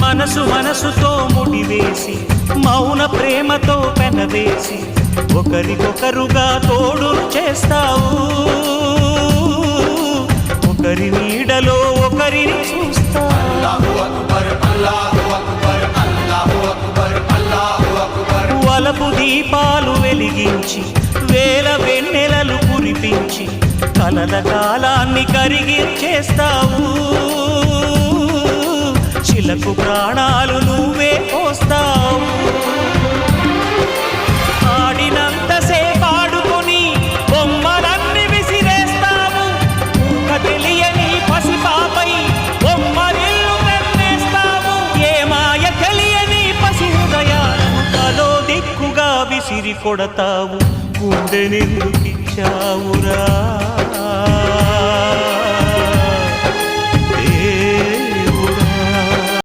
మనసు మనసుతో ముడివేసి మౌన ప్రేమతో పెనవేసి ఒకరికొకరుగా తోడును చేస్తావు. ఒకరి నీడలో ఒకరిని చూస్తావు. వలపు దీపాలు వెలిగించి వేల వెన్నెలలు కురిపించి కలల కాలాన్ని కరిగించేస్తావు. శిలకు ప్రాణాలు నువ్వే పోస్తావు. ఆడినంతసేపు ఆడుకొని బొమ్మలన్నీ విసిరేస్తావు. ఊహ తెలియని పసిపాపై బొమ్మరిల్లు తెన్నేస్తావు. ఏ మాయ తెలియని పసి హృదయాలను తలో దిక్కుగా విసిరి కొడతావు. గుండె నిందుకిచ్చావురా.